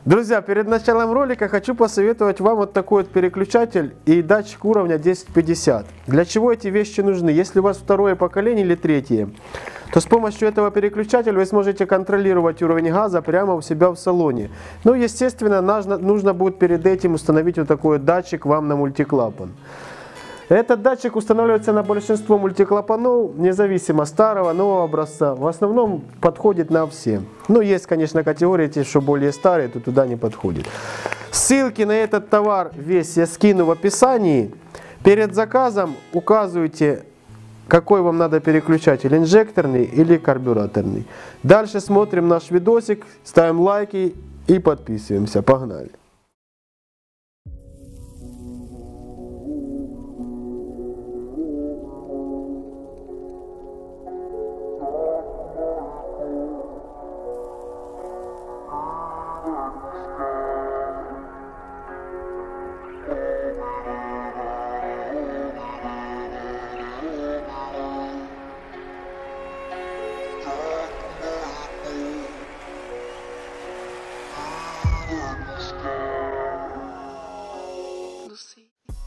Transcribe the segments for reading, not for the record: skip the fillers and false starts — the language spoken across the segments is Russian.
Друзья, перед началом ролика хочу посоветовать вам вот такой вот переключатель и датчик уровня 1050. Для чего эти вещи нужны? Если у вас второе поколение или третье, то с помощью этого переключателя вы сможете контролировать уровень газа прямо у себя в салоне. Ну, естественно, нужно будет перед этим установить вот такой вот датчик вам на мультиклапан. Этот датчик устанавливается на большинство мультиклапанов, независимо старого, нового образца. В основном подходит на все. Ну, есть, конечно, категории, те, что более старые, то туда не подходит. Ссылки на этот товар весь я скину в описании. Перед заказом указывайте, какой вам надо переключатель, инжекторный или карбюраторный. Дальше смотрим наш видосик, ставим лайки и подписываемся. Погнали!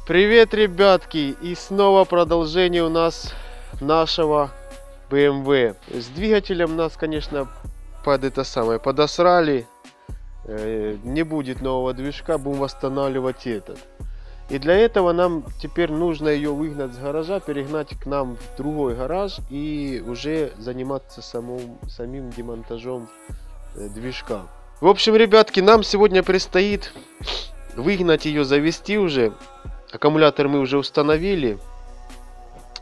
Привет, ребятки! И снова продолжение у нас нашего BMW. С двигателем нас, конечно, подосрали. Не будет нового движка, будем восстанавливать этот. И для этого нам теперь нужно ее выгнать с гаража, перегнать к нам в другой гараж и уже заниматься самим демонтажом движка. В общем, ребятки, нам сегодня предстоит выгнать ее, завести уже. Аккумулятор мы уже установили.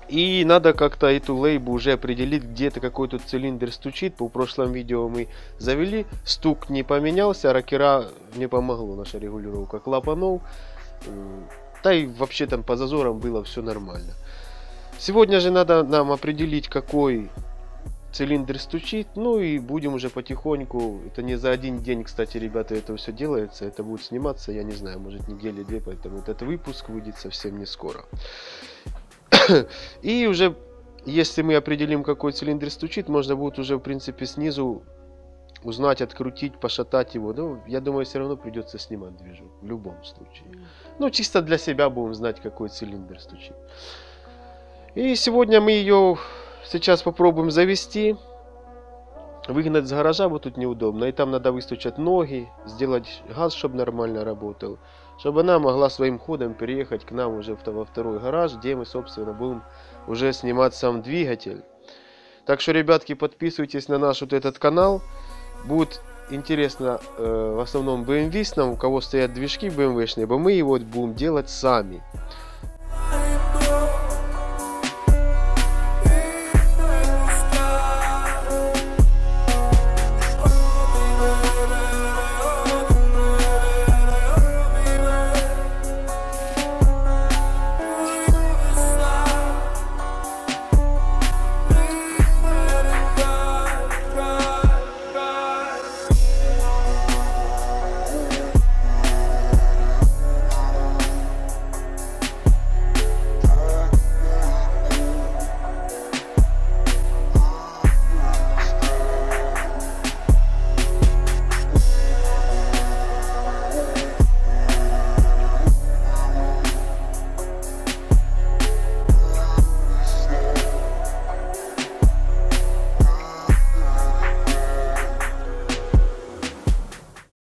И надо как-то эту лейбу уже определить, где-то какой тут цилиндр стучит. По прошлом видео мы завели, стук не поменялся, а рокера не помогло, наша регулировка клапанов. Да и вообще там по зазорам было все нормально. Сегодня же надо нам определить, какой цилиндр стучит. Ну и будем уже потихоньку. Это не за один день, кстати, ребята, это все делается. Это будет сниматься, я не знаю, может недели-две. Поэтому этот выпуск выйдет совсем не скоро. И уже, если мы определим, какой цилиндр стучит, можно будет уже, в принципе, снизу узнать, открутить, пошатать его. Но я думаю, все равно придется снимать движок. В любом случае. Ну, чисто для себя будем знать, какой цилиндр стучит. И сегодня мы ее сейчас попробуем завести. Выгнать с гаража вот тут неудобно. И там надо выстучать ноги, сделать газ, чтобы нормально работал. Чтобы она могла своим ходом переехать к нам уже во второй гараж, где мы, собственно, будем уже снимать сам двигатель. Так что, ребятки, подписывайтесь на наш вот этот канал. Будет интересно в основном BMW-снам, у кого стоят движки BMW-шные, бо мы его будем делать сами.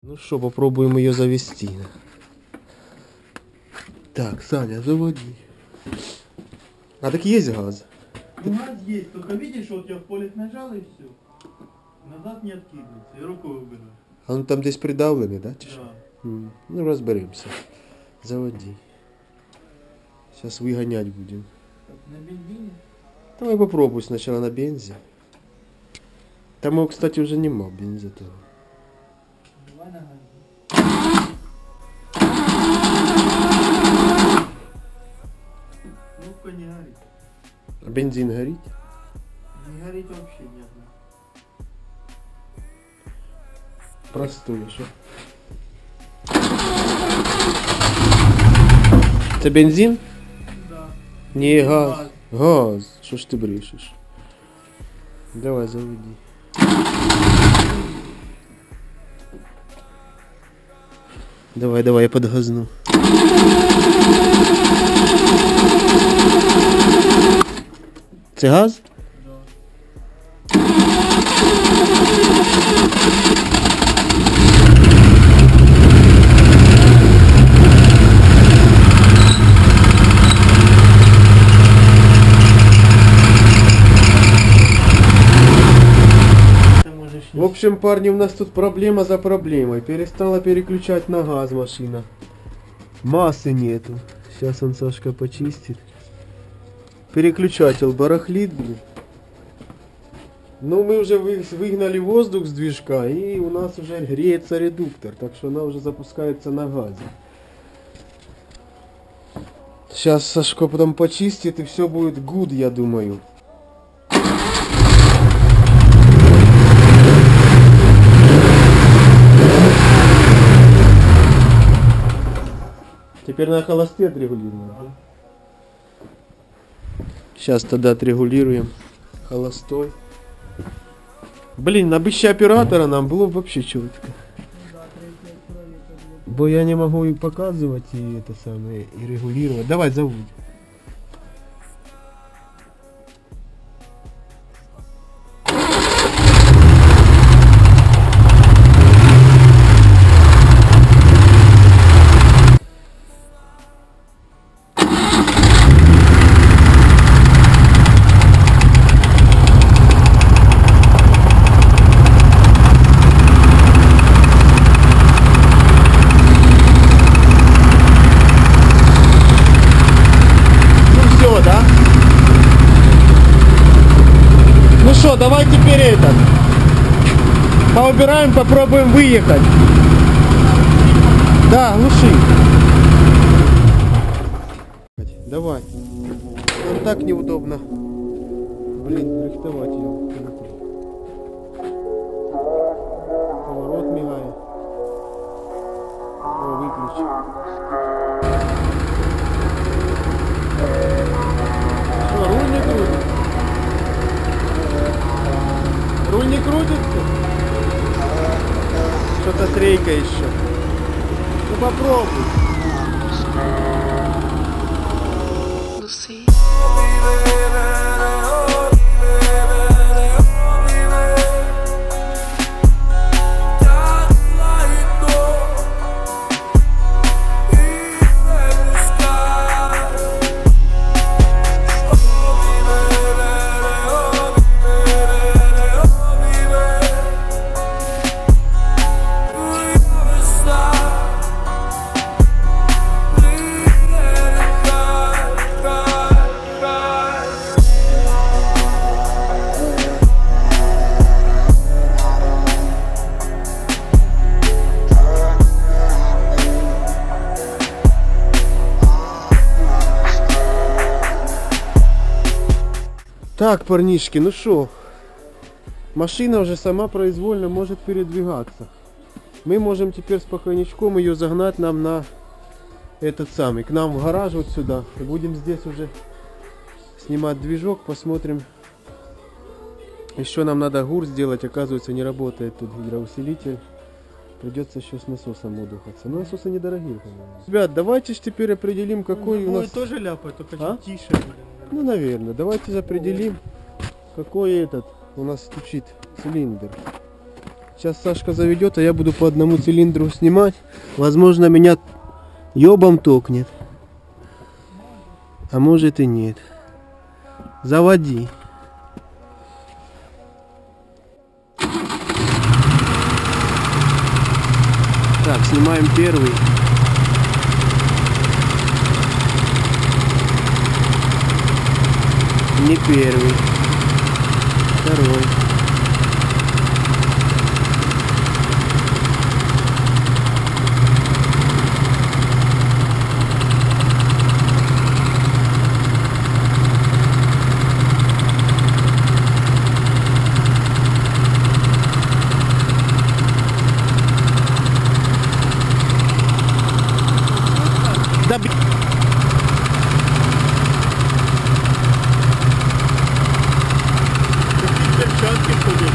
Ну что, попробуем ее завести. Так, Саня, заводи. А так есть газ? Ну, газ есть, только видишь, вот я в поле нажал и все. Назад не откидывается, и рукой убираю. А он там здесь придавленный, да? Да. Ну, разберемся. Заводи. Сейчас выгонять будем. Так, на бензине? Давай попробуй сначала на бензе. Там его, кстати, уже нема бенза того. Давай на газе. Кнопка не горит. А бензин горит? Не горит вообще нет. Простой, что? Это бензин? Да. Не, газ. Газ. Что ж ты брешешь? Давай, заводи. Давай, давай, я подгазну. Це газ? В общем, парни, у нас тут проблема за проблемой. Перестала переключать на газ машина. Массы нету. Сейчас он, Сашка, почистит. Переключатель барахлит, блин. Ну, мы уже выгнали воздух с движка, и у нас уже греется редуктор, так что она уже запускается на газе. Сейчас Сашко потом почистит, и все будет good, я думаю. Теперь на холосте отрегулируем. Сейчас тогда отрегулируем холостой. Блин, обыщи оператора нам было б вообще четко. Бо я не могу и показывать, и это самое, и регулировать. Давай, зовут. Ну что, давай теперь этот. Поубираем, попробуем выехать. Да, глуши. Давай. Нам так неудобно. Блин, рихтовать ее. Поворот мигает. О, выключи. Что, руль не крутит? Руль не крутится? Что-то трейка еще. Ну попробуй. Так, парнишки, ну шо, машина уже сама произвольно может передвигаться. Мы можем теперь спокойничком ее загнать нам на этот самый, к нам в гараж вот сюда. И будем здесь уже снимать движок, посмотрим. Еще нам надо ГУР сделать, оказывается не работает тут гидроусилитель. Придется еще с насосом удухаться. Но насосы недорогие, по-моему. Ребят, давайте же теперь определим, какой у нас... тоже ляпает, только А? чуть тише. Ну, наверное. Давайте определим, какой этот у нас стучит цилиндр. Сейчас Сашка заведет, а я буду по одному цилиндру снимать. Возможно, меня ёбом токнет. А может и нет. Заводи. Так, снимаем первый. Не первый. Второй. Да, перчатки ходят.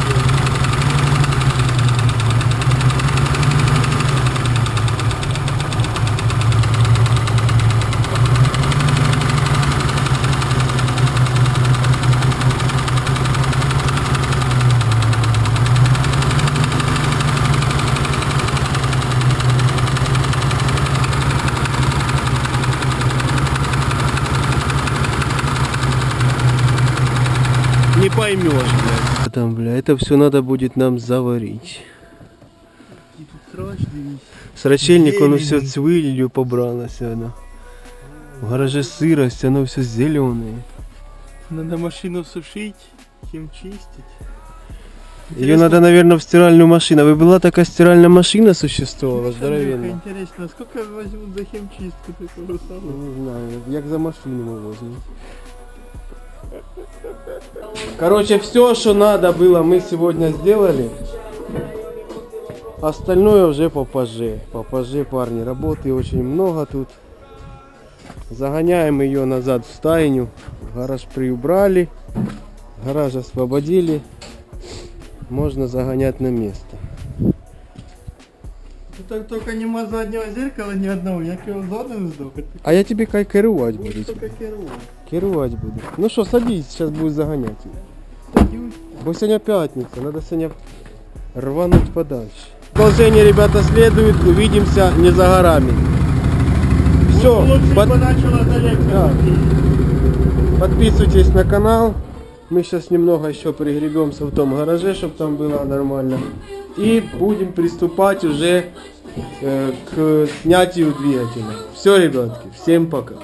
поймешь, блядь. Там, бля, это все надо будет нам заварить. І тут срач, дивись. Срачельник, оно все Зелень. цвылью побралось, оно. В гараже сырость, оно все зеленое. Надо машину сушить, чем чистить. Ее надо, наверное, в стиральную машину. Вы была такая стиральная машина существовала, Андрюха, здоровенная? интересно, сколько возьмут за химчистку такого самого? Не знаю, як за машину мы возьмем. Короче, все, что надо было, мы сегодня сделали. Остальное уже по ПЖ. По ПЖ, парни, работы очень много тут. Загоняем ее назад в стайню. Гараж приубрали. Гараж освободили. Можно загонять на место. Так только нема заднего зеркала ни одного, як його задом здохати. А я тебе как керувати буду. Только керував. Керувати буду. Ну что, садись, сейчас будешь загонять. Бо сегодня пятница, надо сегодня рвануть подальше. Продолжение, ребята, следует. Увидимся не за горами. Все, Лучше бы начало далеко. Да. Подписывайтесь на канал. Мы сейчас немного еще пригребемся в том гараже, чтобы там было нормально. И будем приступать уже к снятию двигателя. Все, ребятки, всем пока.